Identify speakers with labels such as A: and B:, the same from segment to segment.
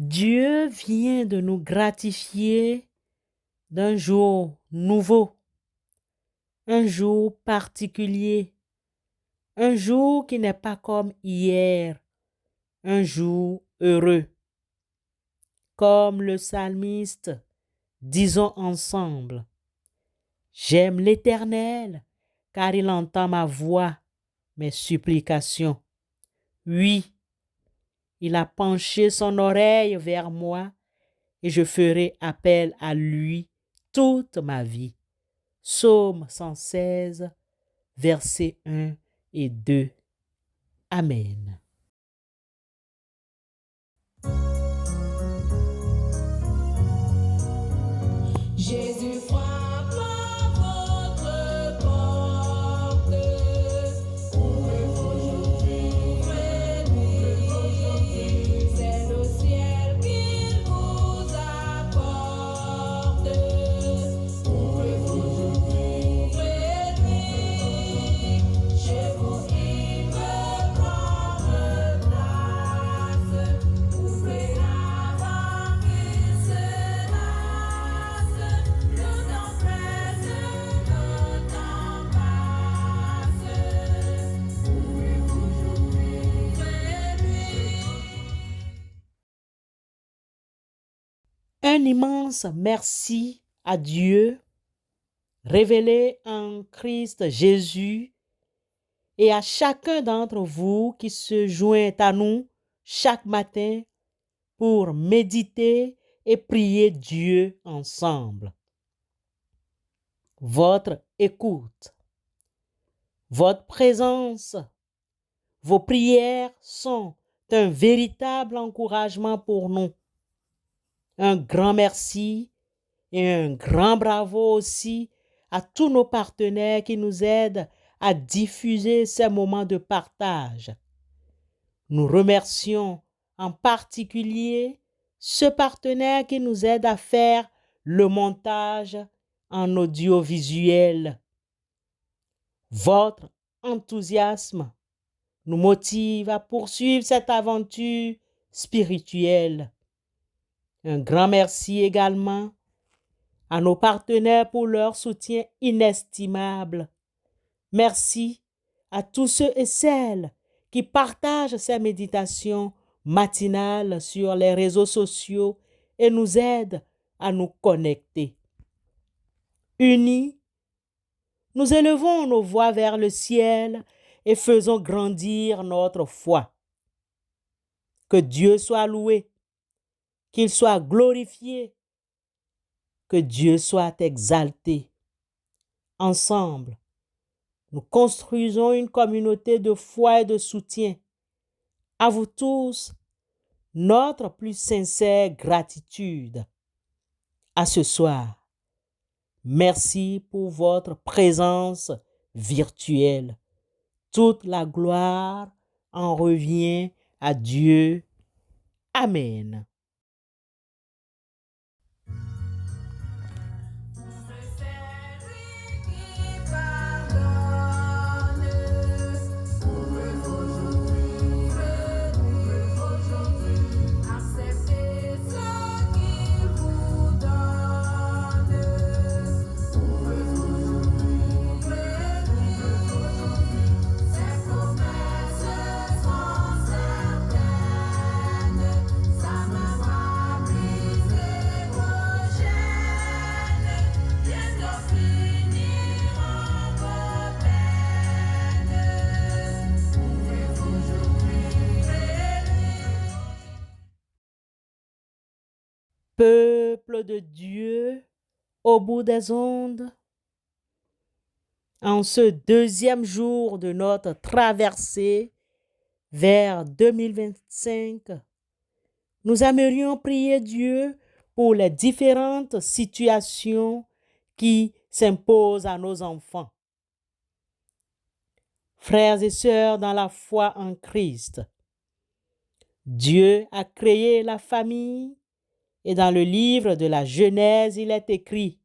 A: Dieu vient de nous gratifier d'un jour nouveau, un jour particulier, un jour qui n'est pas comme hier, un jour heureux. Comme le psalmiste, disons ensemble, j'aime l'Éternel, car il entend ma voix, mes supplications. Oui, il a penché son oreille vers moi et je ferai appel à lui toute ma vie. Psaume 116, versets 1 et 2. Amen.
B: Jésus frappe à votre porte. Ouvrez-lui, c'est le ciel qu'il vous apporte. Ouvrez-lui, chez vous il veut prendre place. Ouvrez avant qu'il se lasse. Le temps presse, le temps passe. Ouvrez-lui.
A: Un immense merci à Dieu, révélé en Christ Jésus, et à chacun d'entre vous qui se joint à nous chaque matin pour méditer et prier Dieu ensemble. Votre écoute, votre présence, vos prières sont un véritable encouragement pour nous. Un grand merci et un grand bravo aussi à tous nos partenaires qui nous aident à diffuser ces moments de partage. Nous remercions en particulier ce partenaire qui nous aide à faire le montage en audiovisuel. Votre enthousiasme nous motive à poursuivre cette aventure spirituelle. Un grand merci également à nos partenaires pour leur soutien inestimable. Merci à tous ceux et celles qui partagent ces méditations matinales sur les réseaux sociaux et nous aident à nous connecter. Unis, nous élevons nos voix vers le ciel et faisons grandir notre foi. Que Dieu soit loué, qu'il soit glorifié, que Dieu soit exalté. Ensemble, nous construisons une communauté de foi et de soutien. À vous tous, notre plus sincère gratitude. À ce soir, merci pour votre présence virtuelle. Toute la gloire en revient à Dieu. Amen.
B: C'est lui qui pardonne. Ouvrez-lui. Acceptez ce qu'il vous donne. Ouvrez-lui. Ses promesses sont certaines. Sa main va briser vos chaînes. Bientôt finiront vos peines.
A: Peuple de Dieu, au bout des ondes, en ce deuxième jour de notre traversée vers 2025, nous aimerions prier Dieu pour les différentes situations qui s'imposent à nos enfants. Frères et sœurs dans la foi en Christ, Dieu a créé la famille et dans le livre de la Genèse, il est écrit: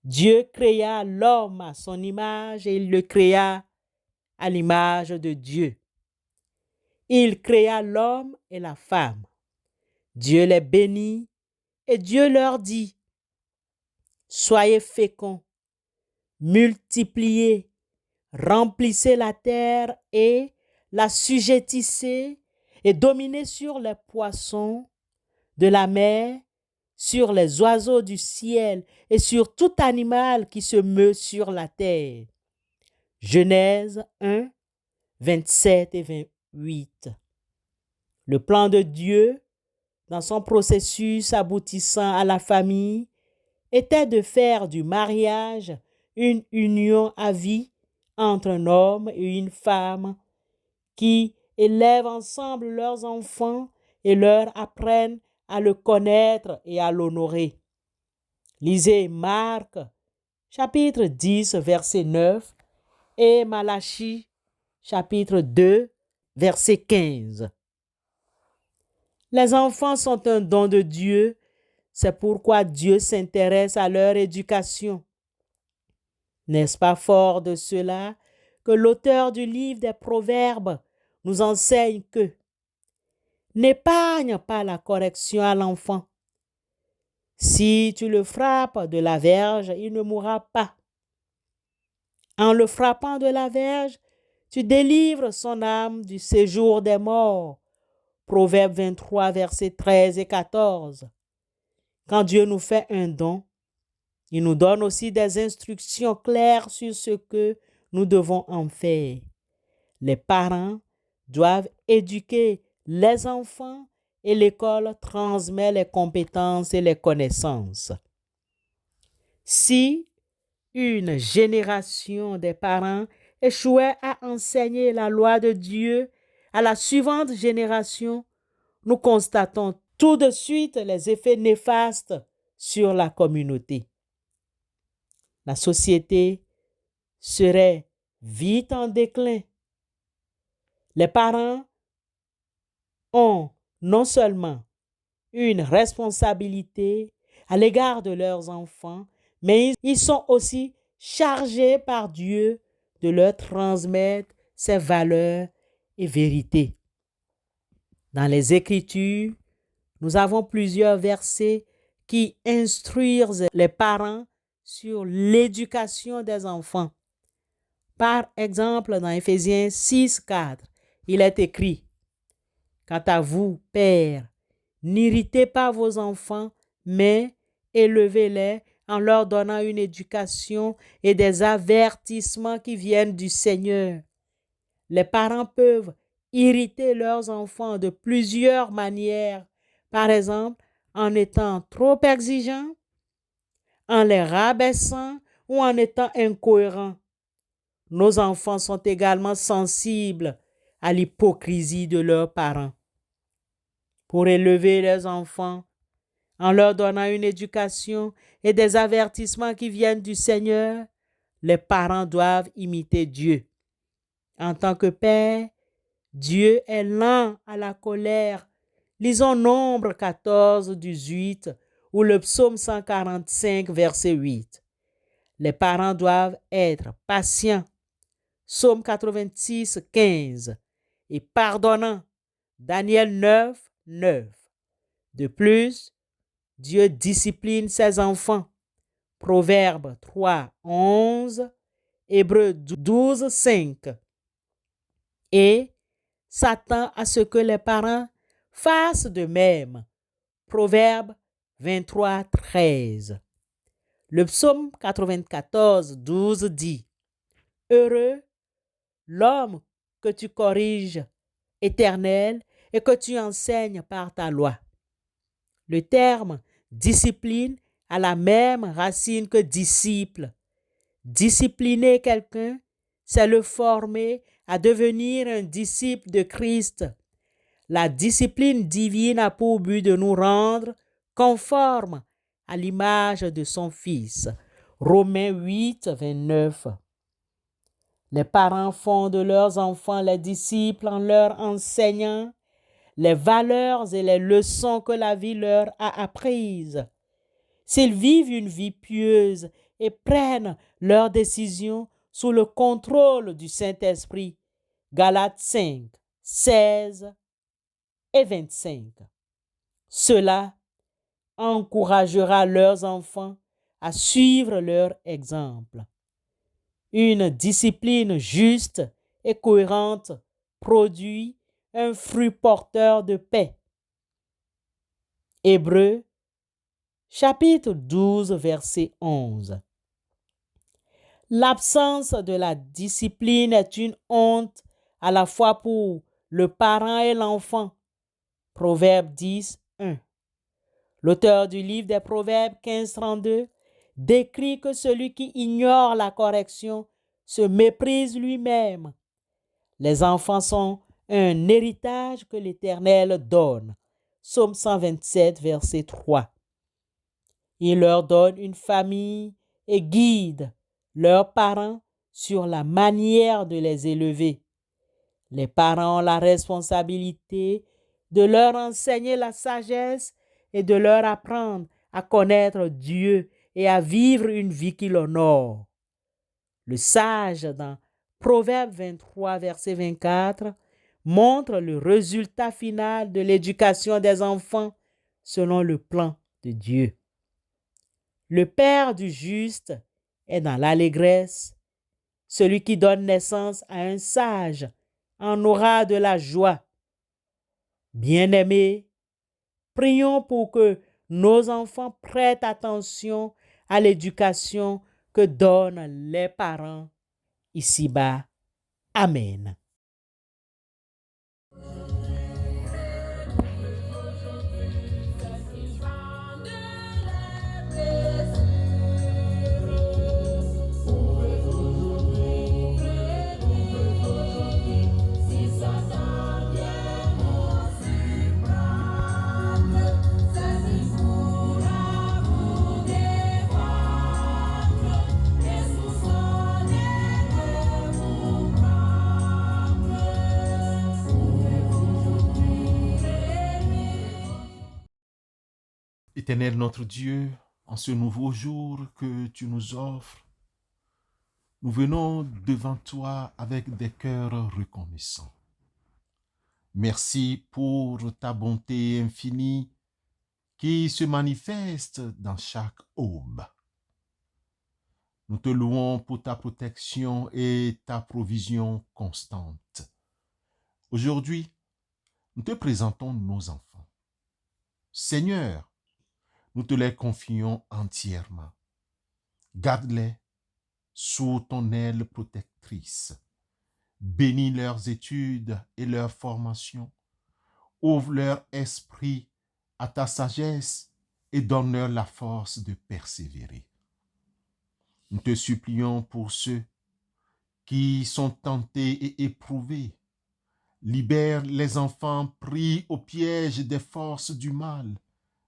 A: Dieu créa l'homme à son image et il le créa à l'image de Dieu. Il créa l'homme et la femme. Dieu les bénit et Dieu leur dit, soyez féconds, multipliez, remplissez la terre et l'assujettissez et dominez sur les poissons de la mer, sur les oiseaux du ciel et sur tout animal qui se meut sur la terre. Genèse 1, 27 et 28. Le plan de Dieu, dans son processus aboutissant à la famille, était de faire du mariage une union à vie entre un homme et une femme qui élèvent ensemble leurs enfants et leur apprennent à le connaître et à l'honorer. Lisez Marc, chapitre 10, verset 9 et Malachie, chapitre 2, verset 15. Les enfants sont un don de Dieu, c'est pourquoi Dieu s'intéresse à leur éducation. N'est-ce pas fort de cela que l'auteur du livre des Proverbes nous enseigne que n'épargne pas la correction à l'enfant. Si tu le frappes de la verge, il ne mourra pas. En le frappant de la verge, tu délivres son âme du séjour des morts. Proverbe 23, versets 13 et 14. Quand Dieu nous fait un don, il nous donne aussi des instructions claires sur ce que nous devons en faire. Les parents doivent éduquer les enfants et l'école transmet les compétences et les connaissances. Si une génération des parents échouait à enseigner la loi de Dieu à la suivante génération, nous constatons tout de suite les effets néfastes sur la communauté. La société serait vite en déclin. Les parents ont non seulement une responsabilité à l'égard de leurs enfants, mais ils sont aussi chargés par Dieu de leur transmettre ses valeurs et vérités. Dans les Écritures, nous avons plusieurs versets qui instruisent les parents sur l'éducation des enfants. Par exemple, dans Éphésiens 6, 4, il est écrit « Quant à vous, pères, n'irritez pas vos enfants, mais élevez-les en leur donnant une éducation et des avertissements qui viennent du Seigneur. » Les parents peuvent irriter leurs enfants de plusieurs manières. Par exemple, en étant trop exigeants, en les rabaissant ou en étant incohérents. Nos enfants sont également sensibles à l'hypocrisie de leurs parents. Pour élever les enfants, en leur donnant une éducation et des avertissements qui viennent du Seigneur, les parents doivent imiter Dieu. En tant que père, Dieu est lent à la colère. Lisons Nombre 14, 18 ou le psaume 145, verset 8. Les parents doivent être patients. Psaume 86, 15 et pardonnants. Daniel 9, 9. De plus, Dieu discipline ses enfants. Proverbe 3, 11, Hébreux 12, 5. Et s'attend à ce que les parents fassent de même. Proverbe 23, 13. Le psaume 94, 12 dit « Heureux l'homme que tu corriges, Éternel, et que tu enseignes par ta loi. » Le terme discipline a la même racine que disciple. Discipliner quelqu'un, c'est le former à devenir un disciple de Christ. La discipline divine a pour but de nous rendre conformes à l'image de son Fils. Romains 8, 29. Les parents font de leurs enfants les disciples en leur enseignant les valeurs et les leçons que la vie leur a apprises. S'ils vivent une vie pieuse et prennent leurs décisions sous le contrôle du Saint-Esprit. Galates 5, 16 et 25. Cela encouragera leurs enfants à suivre leur exemple. Une discipline juste et cohérente produit un fruit porteur de paix. Hébreux, chapitre 12, verset 11. L'absence de la discipline est une honte à la fois pour le parent et l'enfant. Proverbe 10, 1. L'auteur du livre des Proverbes 15-32 décrit que celui qui ignore la correction se méprise lui-même. Les enfants sont un héritage que l'Éternel donne. Psaume 127, verset 3. Il leur donne une famille et guide leurs parents sur la manière de les élever. Les parents ont la responsabilité de leur enseigner la sagesse et de leur apprendre à connaître Dieu et à vivre une vie qui l'honore. Le sage, dans Proverbe 23, verset 24, montre le résultat final de l'éducation des enfants selon le plan de Dieu. Le Père du juste est dans l'allégresse. Celui qui donne naissance à un sage en aura de la joie. Bien-aimés, prions pour que nos enfants prêtent attention à l'éducation que donnent les parents ici-bas. Amen.
B: Si Satan vient nous surprendre, ceci pourra vous défendre et sous son aile vous prendre. Pouvez-vous prier?
C: Éternel notre Dieu, en ce nouveau jour que tu nous offres, nous venons devant toi avec des cœurs reconnaissants. Merci pour ta bonté infinie qui se manifeste dans chaque aube. Nous te louons pour ta protection et ta provision constante. Aujourd'hui, nous te présentons nos enfants. Seigneur, nous te les confions entièrement. Garde-les sous ton aile protectrice. Bénis leurs études et leur formation. Ouvre leur esprit à ta sagesse et donne-leur la force de persévérer. Nous te supplions pour ceux qui sont tentés et éprouvés. Libère les enfants pris au piège des forces du mal,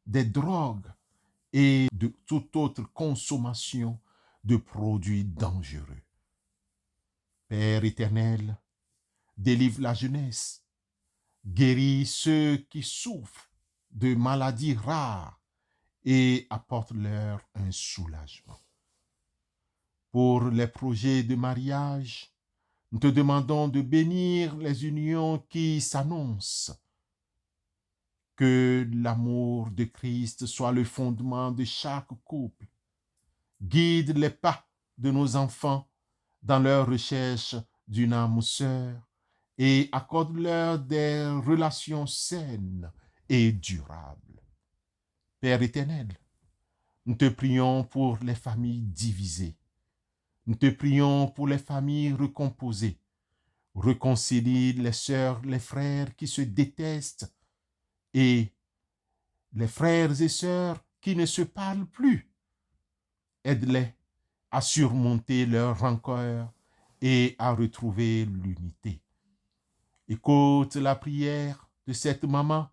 C: des drogues et de toute autre consommation de produits dangereux. Père éternel, délivre la jeunesse, guéris ceux qui souffrent de maladies rares et apporte-leur un soulagement. Pour les projets de mariage, nous te demandons de bénir les unions qui s'annoncent. Que l'amour de Christ soit le fondement de chaque couple. Guide les pas de nos enfants dans leur recherche d'une âme sœur et accorde-leur des relations saines et durables. Père éternel, nous te prions pour les familles divisées. Nous te prions pour les familles recomposées. Réconcilie les sœurs, les frères qui se détestent et les frères et sœurs qui ne se parlent plus. Aide-les à surmonter leur rancœur et à retrouver l'unité. Écoute la prière de cette maman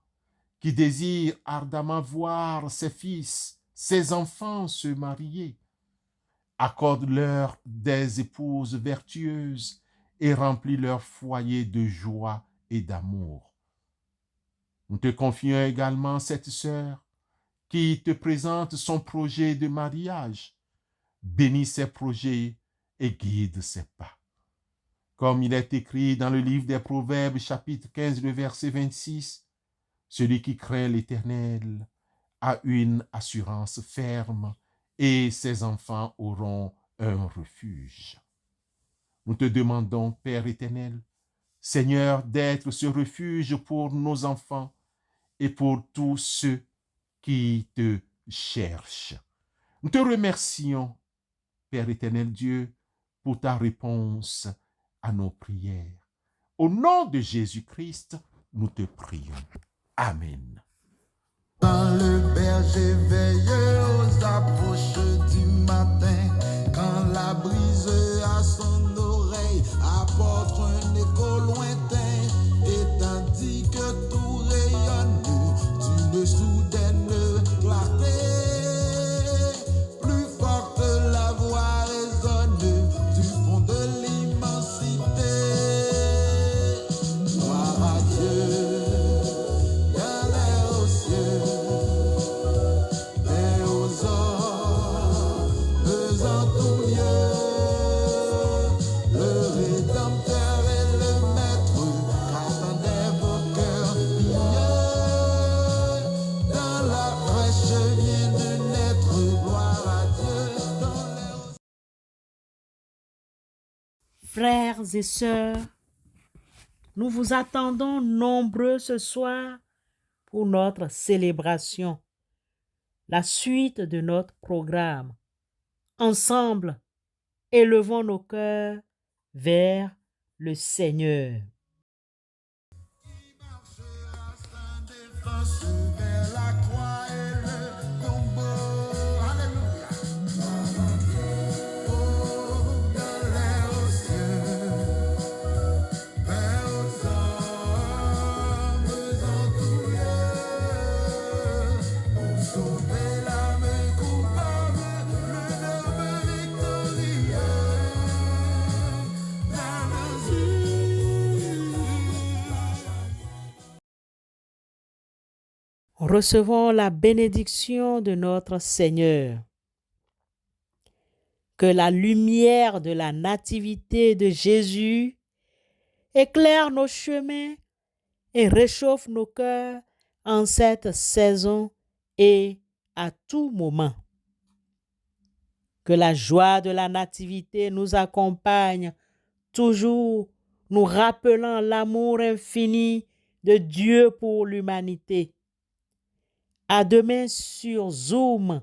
C: qui désire ardemment voir ses fils, ses enfants se marier. Accorde-leur des épouses vertueuses et remplis leur foyer de joie et d'amour. Nous te confions également cette sœur qui te présente son projet de mariage. Bénis ses projets et guide ses pas. Comme il est écrit dans le livre des Proverbes, chapitre 15, le verset 26, Celui qui craint l'Éternel a une assurance ferme et ses enfants auront un refuge. Nous te demandons, Père éternel, Seigneur, d'être ce refuge pour nos enfants et pour tous ceux qui te cherchent. Nous te remercions, Père éternel Dieu, pour ta réponse à nos prières. Au nom de Jésus-Christ, nous te prions. Amen.
D: Quand le berger veille aux approches du matin, quand la brise à son oreille apporte un écho lointain, et tandis que tout rayonne d'une soudaine clarté, plus forte la voix résonne du fond de l'immensité. Gloire à Dieu.
A: Frères et sœurs, nous vous attendons nombreux ce soir pour notre célébration, la suite de notre programme. Ensemble, élevons nos cœurs vers le Seigneur.
D: Vers la croix et le tombeau. Alléluia. Oh, dans les hauts cieux, Père aux hommes en tout lieu, pour sauver l'âme coupable, le noble victorieux, dans nos yeux.
A: Recevons la bénédiction de notre Seigneur. Que la lumière de la nativité de Jésus éclaire nos chemins et réchauffe nos cœurs en cette saison et à tout moment. Que la joie de la nativité nous accompagne toujours, nous rappelant l'amour infini de Dieu pour l'humanité. À demain sur Zoom,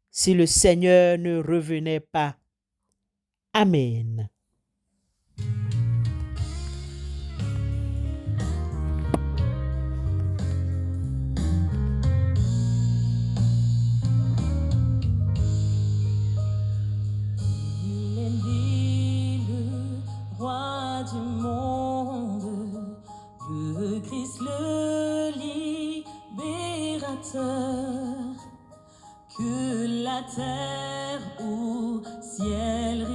A: si le Seigneur ne revenait pas. Amen.
B: Il est dit le roi du monde, le Christ le libérateur, que la terre au ciel